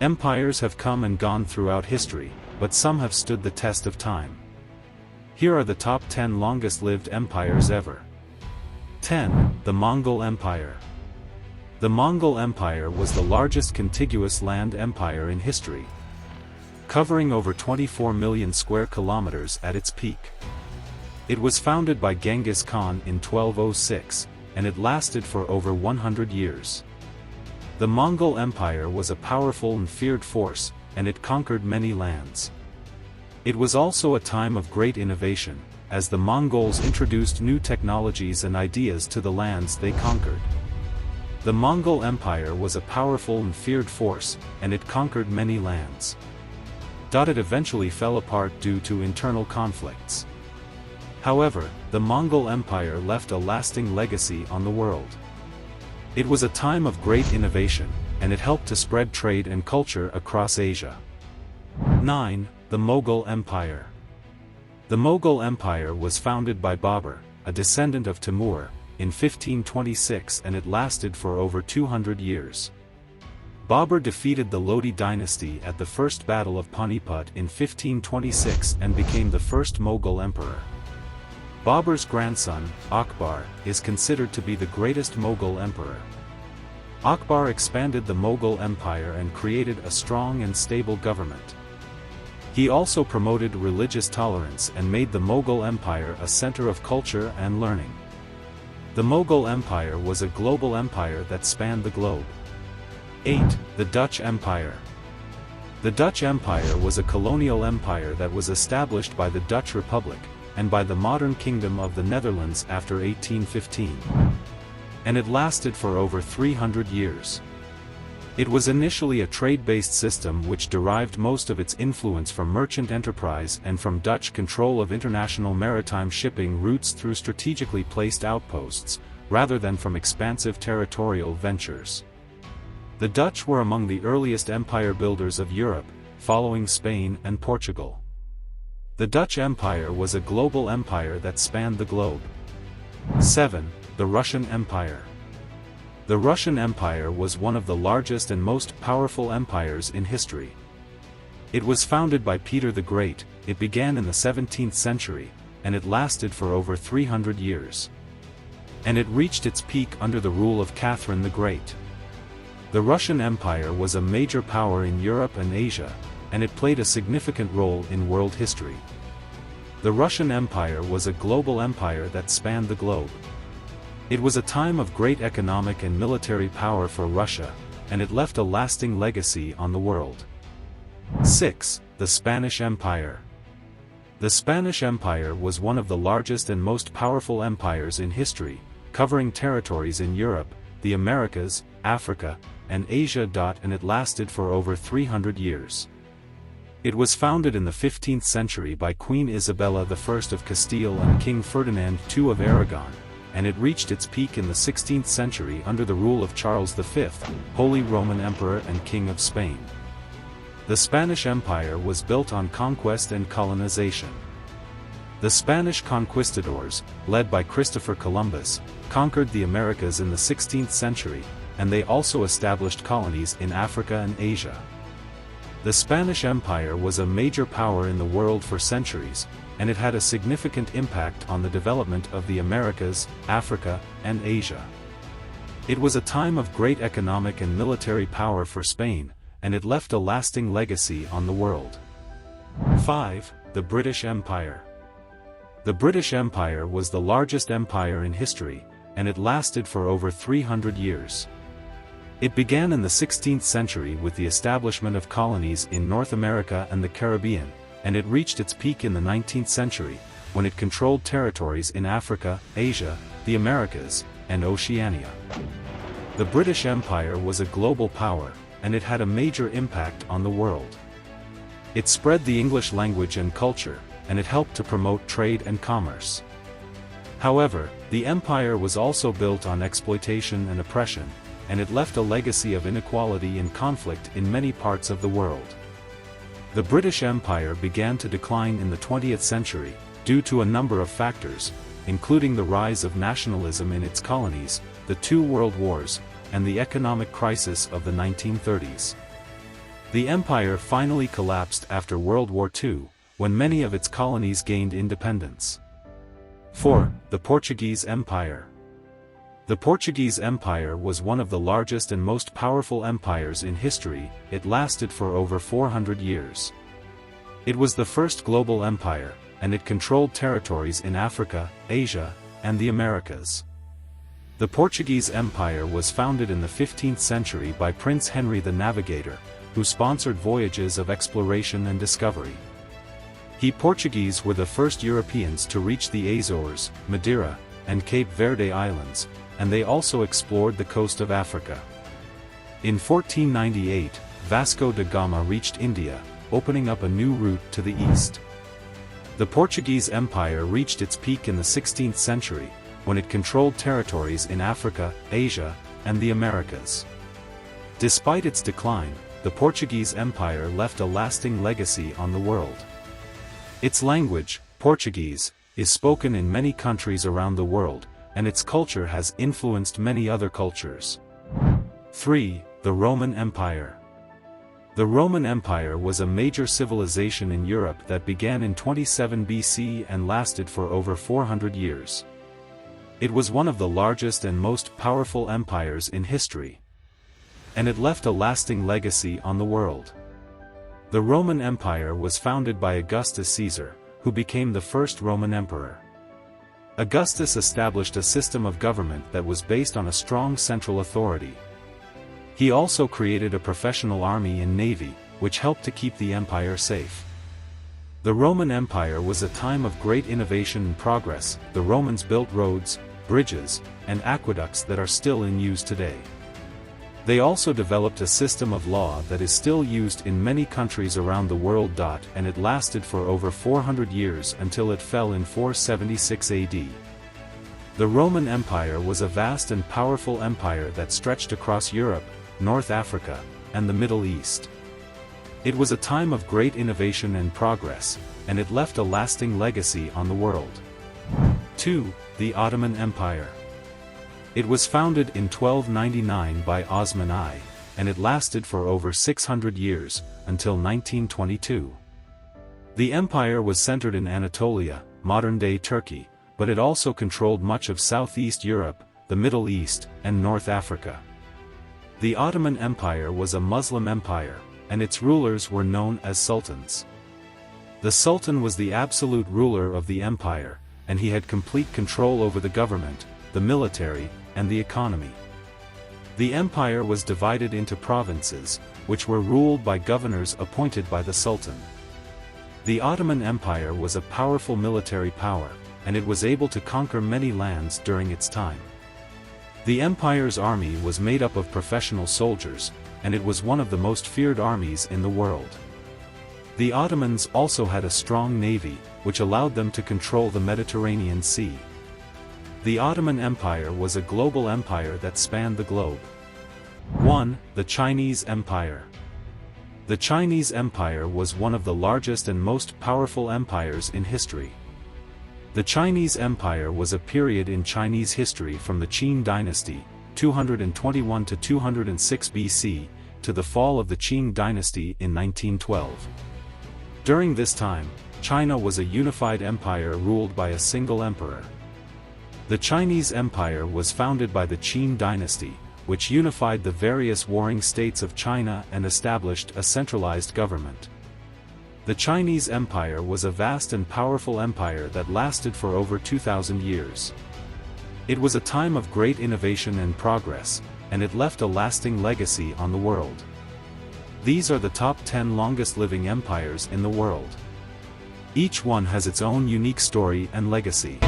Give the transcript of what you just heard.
Empires have come and gone throughout history, but some have stood the test of time. Here are the top 10 longest-lived empires ever. 10. The Mongol Empire. The Mongol Empire was the largest contiguous land empire in history, covering over 24 million square kilometers at its peak. It was founded by Genghis Khan in 1206, and it lasted for over 100 years. The Mongol Empire was a powerful and feared force, and it conquered many lands. It was also a time of great innovation, as the Mongols introduced new technologies and ideas to the lands they conquered. The Mongol Empire was a powerful and feared force, and it conquered many lands. It eventually fell apart due to internal conflicts. However, the Mongol Empire left a lasting legacy on the world. It was a time of great innovation, and it helped to spread trade and culture across Asia. 9. The Mughal Empire. The Mughal Empire was founded by Babur, a descendant of Timur, in 1526, and it lasted for over 200 years. Babur defeated the Lodi dynasty at the First Battle of Panipat in 1526 and became the first Mughal emperor. Babur's grandson, Akbar, is considered to be the greatest Mughal emperor. Akbar expanded the Mughal Empire and created a strong and stable government. He also promoted religious tolerance and made the Mughal Empire a center of culture and learning. The Mughal Empire was a global empire that spanned the globe. 8. The Dutch Empire. The Dutch Empire was a colonial empire that was established by the Dutch Republic, and by the modern Kingdom of the Netherlands after 1815. And it lasted for over 300 years. It was initially a trade-based system which derived most of its influence from merchant enterprise and from Dutch control of international maritime shipping routes through strategically placed outposts, rather than from expansive territorial ventures. The Dutch were among the earliest empire builders of Europe, following Spain and Portugal. The Dutch Empire was a global empire that spanned the globe. 7. The Russian Empire. The Russian Empire was one of the largest and most powerful empires in history. It was founded by Peter the Great, it began in the 17th century, and it lasted for over 300 years. And it reached its peak under the rule of Catherine the Great. The Russian Empire was a major power in Europe and Asia, and it played a significant role in world history. The Russian Empire was a global empire that spanned the globe. It was a time of great economic and military power for Russia, and it left a lasting legacy on the world. 6. The Spanish Empire. The Spanish Empire was one of the largest and most powerful empires in history, covering territories in Europe, the Americas, Africa, and Asia. And it lasted for over 300 years. It was founded in the 15th century by Queen Isabella I of Castile and King Ferdinand II of Aragon, and it reached its peak in the 16th century under the rule of Charles V, Holy Roman Emperor and King of Spain. The Spanish Empire was built on conquest and colonization. The Spanish conquistadors, led by Christopher Columbus, conquered the Americas in the 16th century, and they also established colonies in Africa and Asia. The Spanish Empire was a major power in the world for centuries, and it had a significant impact on the development of the Americas, Africa, and Asia. It was a time of great economic and military power for Spain, and it left a lasting legacy on the world. 5. The British Empire. The British Empire was the largest empire in history, and it lasted for over 300 years. It began in the 16th century with the establishment of colonies in North America and the Caribbean, and it reached its peak in the 19th century, when it controlled territories in Africa, Asia, the Americas, and Oceania. The British Empire was a global power, and it had a major impact on the world. It spread the English language and culture, and it helped to promote trade and commerce. However, the empire was also built on exploitation and oppression, and it left a legacy of inequality and conflict in many parts of the world. The British Empire began to decline in the 20th century, due to a number of factors, including the rise of nationalism in its colonies, the two world wars, and the economic crisis of the 1930s. The empire finally collapsed after World War II, when many of its colonies gained independence. 4. The Portuguese Empire. The Portuguese Empire was one of the largest and most powerful empires in history. It lasted for over 400 years. It was the first global empire, and it controlled territories in Africa, Asia, and the Americas. The Portuguese Empire was founded in the 15th century by Prince Henry the Navigator, who sponsored voyages of exploration and discovery. Portuguese were the first Europeans to reach the Azores, Madeira, and Cape Verde Islands, and they also explored the coast of Africa. In 1498, Vasco da Gama reached India, opening up a new route to the east. The Portuguese Empire reached its peak in the 16th century, when it controlled territories in Africa, Asia, and the Americas. Despite its decline, the Portuguese Empire left a lasting legacy on the world. Its language, Portuguese, is spoken in many countries around the world, and its culture has influenced many other cultures. 3. The Roman Empire. The Roman Empire was a major civilization in Europe that began in 27 BC and lasted for over 400 years. It was one of the largest and most powerful empires in history. And it left a lasting legacy on the world. The Roman Empire was founded by Augustus Caesar, who became the first Roman emperor. Augustus established a system of government that was based on a strong central authority. He also created a professional army and navy, which helped to keep the empire safe. The Roman Empire was a time of great innovation and progress. The Romans built roads, bridges, and aqueducts that are still in use today. They also developed a system of law that is still used in many countries around the world. And it lasted for over 400 years until it fell in 476 AD. The Roman Empire was a vast and powerful empire that stretched across Europe, North Africa, and the Middle East. It was a time of great innovation and progress, and it left a lasting legacy on the world. 2. The Ottoman Empire. It was founded in 1299 by Osman I, and it lasted for over 600 years, until 1922. The empire was centered in Anatolia, modern-day Turkey, but it also controlled much of Southeast Europe, the Middle East, and North Africa. The Ottoman Empire was a Muslim empire, and its rulers were known as sultans. The sultan was the absolute ruler of the empire, and he had complete control over the government, the military, and the economy. The empire was divided into provinces, which were ruled by governors appointed by the sultan. The Ottoman Empire was a powerful military power, and it was able to conquer many lands during its time. The empire's army was made up of professional soldiers, and it was one of the most feared armies in the world. The Ottomans also had a strong navy, which allowed them to control the Mediterranean Sea. The Ottoman Empire was a global empire that spanned the globe. 1. The Chinese Empire. The Chinese Empire was one of the largest and most powerful empires in history. The Chinese Empire was a period in Chinese history from the Qin dynasty, 221 to 206 BC, to the fall of the Qing dynasty in 1912. During this time, China was a unified empire ruled by a single emperor. The Chinese Empire was founded by the Qin dynasty, which unified the various warring states of China and established a centralized government. The Chinese Empire was a vast and powerful empire that lasted for over 2,000 years. It was a time of great innovation and progress, and it left a lasting legacy on the world. These are the top 10 longest living empires in the world. Each one has its own unique story and legacy.